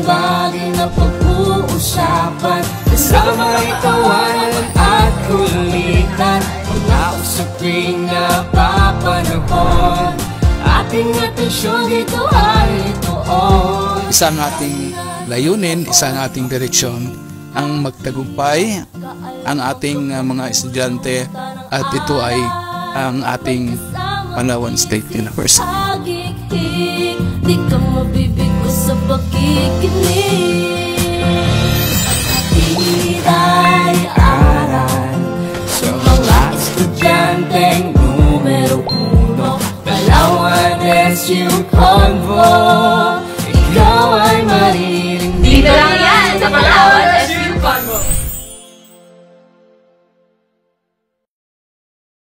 bagay na pag-uusapan, kasama'y tawanan at kulitan. Mga usaping napapanahon, ating atensyon dito ay tuon. Isang ating layunin, isang ating direksyon ang magtagumpay ang ating mga estudyante, at ito ay ang ating Palawan State University. Di ka mabibigo sa pakikinig. Titay aral sa mga estudyanteng numero 1, Palawan SU Convo. Ikaw ay maririnig. Dito lang yan sa Palawan